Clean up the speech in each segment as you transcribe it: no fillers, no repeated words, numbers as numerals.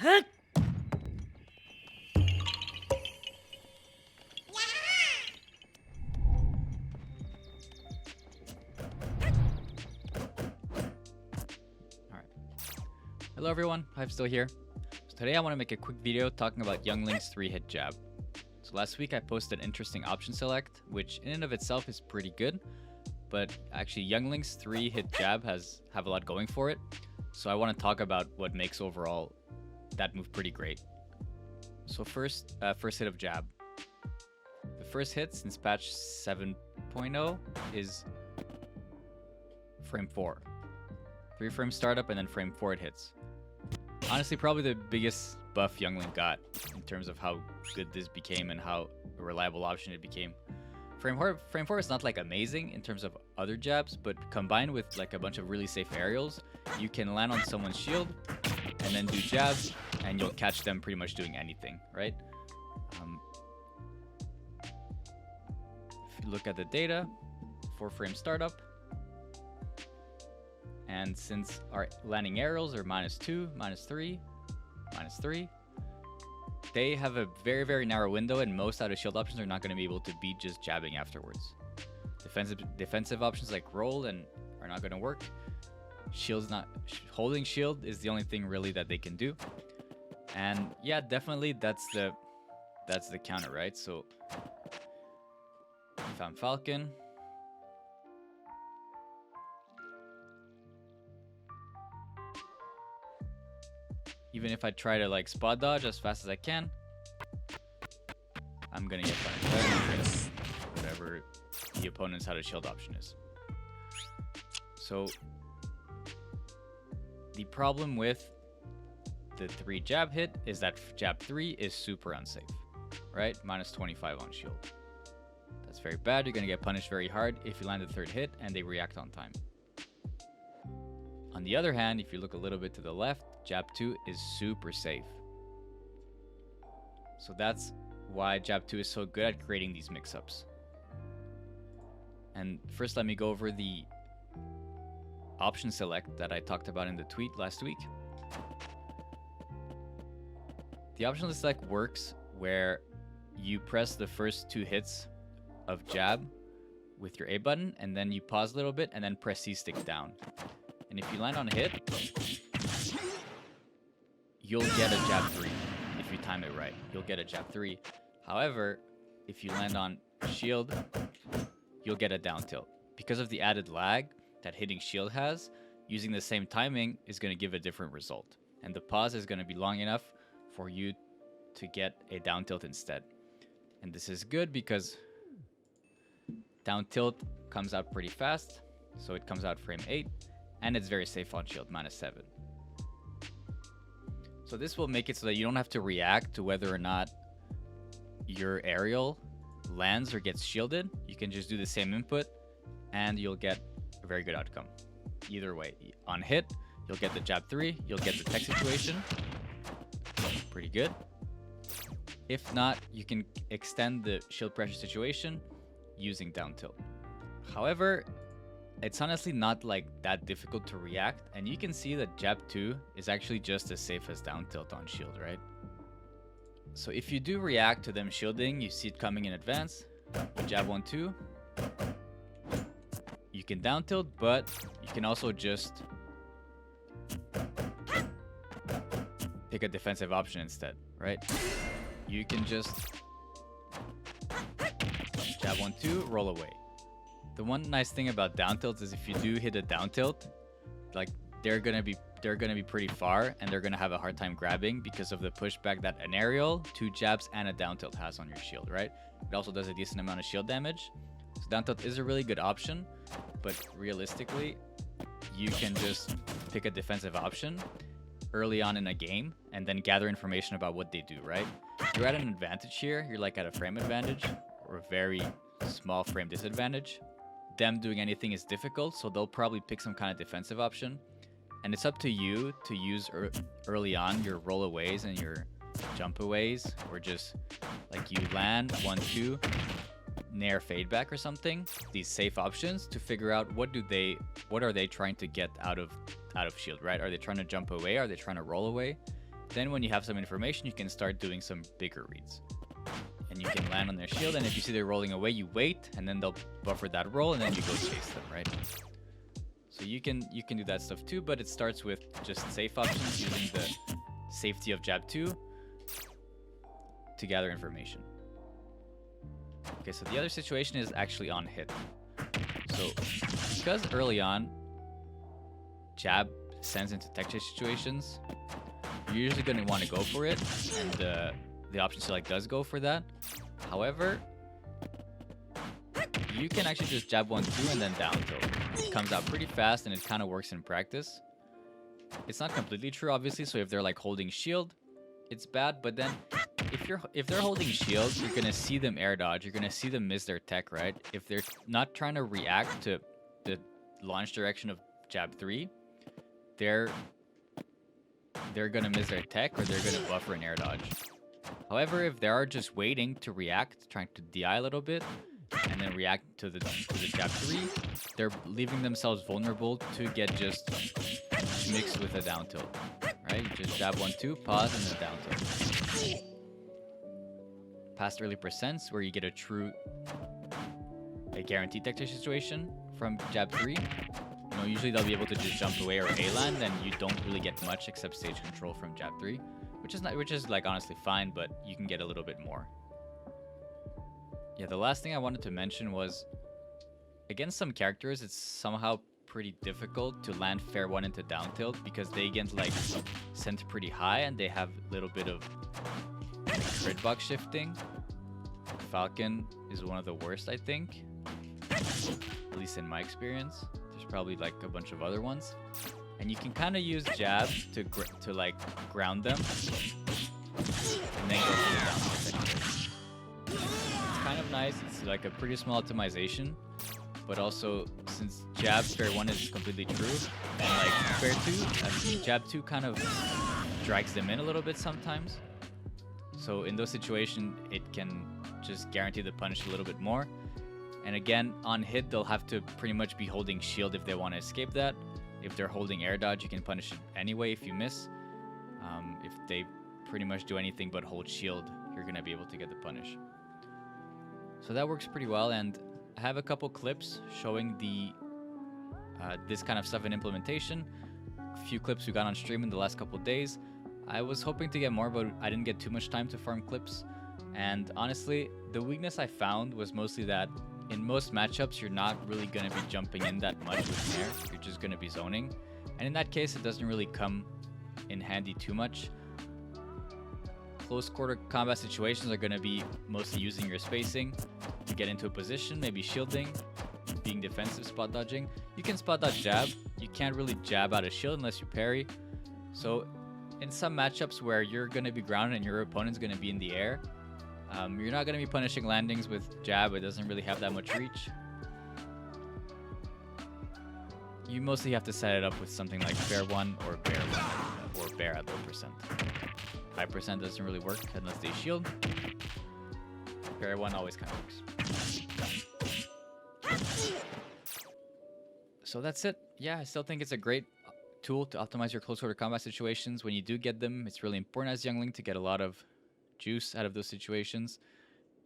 Hello everyone, I'm still here. So today I want to make a quick video talking about Youngling's 3-hit jab. So last week I posted an interesting option select, which in and of itself is pretty good, but actually Youngling's 3-hit jab have a lot going for it. So I want to talk about what makes overall that move pretty great. So first hit of jab. The first hit since patch 7.0 is frame 4. 3-frame startup and then frame 4 it hits. Honestly, probably the biggest buff Youngling got in terms of how good this became and how a reliable option it became. Frame 4 is not like amazing in terms of other jabs, but combined with like a bunch of really safe aerials, you can land on someone's shield and then do jabs and you'll catch them pretty much doing anything, right? If you look at the data, 4-frame startup, and since our landing aerials are -2, -3, -3, they have a very, very narrow window, and most out of shield options are not going to be able to beat just jabbing afterwards. Defensive options like roll and are not going to work. Holding shield is the only thing really that they can do. And yeah, definitely that's the counter, right? So if I'm Falcon, even if I try to like spot dodge as fast as I can, I'm gonna get punished, whatever the opponent's out of shield option is. So the problem with the 3 jab hit is that jab 3 is super unsafe, right? -25 on shield. That's very bad. You're gonna get punished very hard if you land the 3rd hit and they react on time. On the other hand, if you look a little bit to the left, jab 2 is super safe. So that's why jab 2 is so good at creating these mix-ups. And first, let me go over the option select that I talked about in the tweet last week. The option select works where you press the first 2 hits of jab with your A button, and then you pause a little bit and then press C-stick down. And if you land on a hit, you'll get a jab 3. If you time it right, you'll get a jab 3. However, if you land on shield, you'll get a down tilt. Because of the added lag that hitting shield has, using the same timing is going to give a different result. And the pause is going to be long enough for you to get a down tilt instead. And this is good because down tilt comes out pretty fast. So it comes out frame 8. And it's very safe on shield, -7. So this will make it so that you don't have to react to whether or not your aerial lands or gets shielded. You can just do the same input and you'll get a very good outcome. Either way, on hit, you'll get the jab 3, you'll get the tech situation. Pretty good. If not, you can extend the shield pressure situation using down tilt. However, it's honestly not like that difficult to react, and you can see that jab 2 is actually just as safe as down tilt on shield, right? So if you do react to them shielding, you see it coming in advance, jab 1, 2, you can down tilt, but you can also just pick a defensive option instead, right? You can just jab 1, 2, roll away. The one nice thing about down tilts is if you do hit a down tilt, like they're gonna be pretty far and they're gonna have a hard time grabbing because of the pushback that an aerial, 2 jabs, and a down tilt has on your shield, right? It also does a decent amount of shield damage. So down tilt is a really good option, but realistically, you can just pick a defensive option early on in a game and then gather information about what they do, right? You're at an advantage here. You're like at a frame advantage or a very small frame disadvantage. Them doing anything is difficult, so they'll probably pick some kind of defensive option. And it's up to you to use early on your roll aways and your jump aways, or just like you land 1, 2, nair fade back or something, these safe options, to figure out what are they trying to get out of shield, right? Are they trying to jump away? Are they trying to roll away? Then when you have some information, you can start doing some bigger reads. And you can land on their shield, and if you see they're rolling away, you wait, and then they'll buffer that roll, and then you go chase them, right? So you can do that stuff too, but it starts with just safe options using the safety of jab 2 to gather information. Okay, so the other situation is actually on hit. So because early on, jab sends into tech chase situations, you're usually going to want to go for it, and the option select does go for that. However, you can actually just jab 1-2 and then down tilt. It comes out pretty fast and it kind of works in practice. It's not completely true, obviously, so if they're like holding shield, it's bad, but then if they're holding shield, you're gonna see them air dodge, you're gonna see them miss their tech, right? If they're not trying to react to the launch direction of jab 3, they're gonna miss their tech, or they're gonna buffer an air dodge. However, if they are just waiting to react, trying to DI a little bit, and then react to the jab 3, they're leaving themselves vulnerable to get just mixed with a down tilt, right? You just jab 1-2, pause, and then down tilt. Past early percents, where you get a guaranteed tech chase situation from jab 3. You know, usually they'll be able to just jump away or A-land, and you don't really get much except stage control from jab 3, which is like honestly fine, but you can get a little bit more. Yeah, the last thing I wanted to mention was, against some characters, it's somehow pretty difficult to land fair 1 into down tilt, because they get like sent pretty high and they have a little bit of like, grid box shifting. Falcon is one of the worst, I think, at least in my experience. There's probably like a bunch of other ones, and you can kind of use jab to like ground them and then go for the down tilt. It's kind of nice. It's like a pretty small optimization, but also since jab fair 1 is completely true, and like fair 2, I mean, jab 2 kind of drags them in a little bit sometimes. So in those situations, it can just guarantee the punish a little bit more. And again, on hit, they'll have to pretty much be holding shield if they want to escape that. If they're holding air dodge, you can punish it anyway if you miss. If they pretty much do anything but hold shield, you're going to be able to get the punish. So that works pretty well, and I have a couple clips showing this kind of stuff in implementation. A few clips we got on stream in the last couple days. I was hoping to get more, but I didn't get too much time to farm clips. And honestly, the weakness I found was mostly that in most matchups, you're not really going to be jumping in that much with Nair. You're just going to be zoning. And in that case, it doesn't really come in handy too much. Close quarter combat situations are going to be mostly using your spacing to get into a position, maybe shielding, being defensive, spot dodging. You can spot dodge jab. You can't really jab out a shield unless you parry. So in some matchups where you're going to be grounded and your opponent's going to be in the air, you're not going to be punishing landings with jab. It doesn't really have that much reach. You mostly have to set it up with something like fair 1 or bear 1 or bear at low percent. High percent doesn't really work unless they shield. Fair 1 always kind of works. So that's it. Yeah, I still think it's a great tool to optimize your close order combat situations. When you do get them, it's really important as youngling to get a lot of juice out of those situations.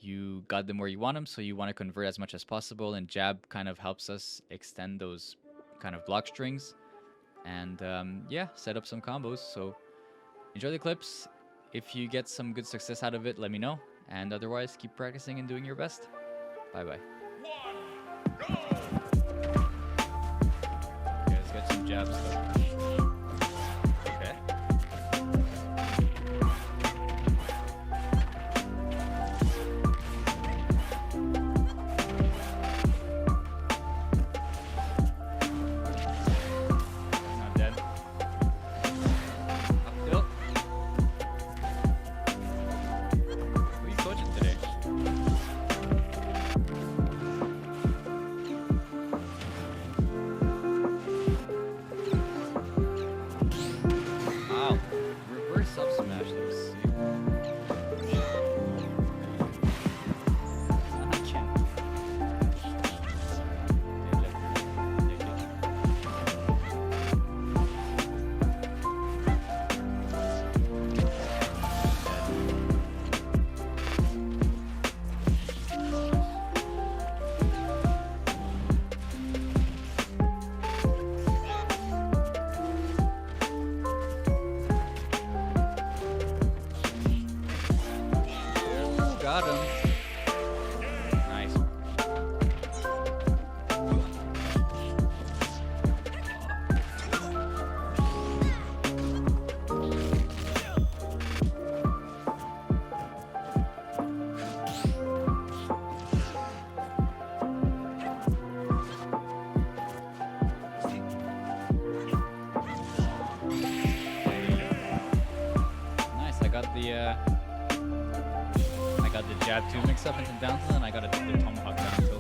You got them where you want them, so you want to convert as much as possible, and jab kind of helps us extend those kind of block strings and yeah, set up some combos. So enjoy the clips. If you get some good success out of it, let me know, and otherwise keep practicing and doing your best. Bye bye. Okay, let's get some jabs though. got him. Nice. Nice, I got the jab 2 mix up into down tilt, and I got a the tomahawk down tilt.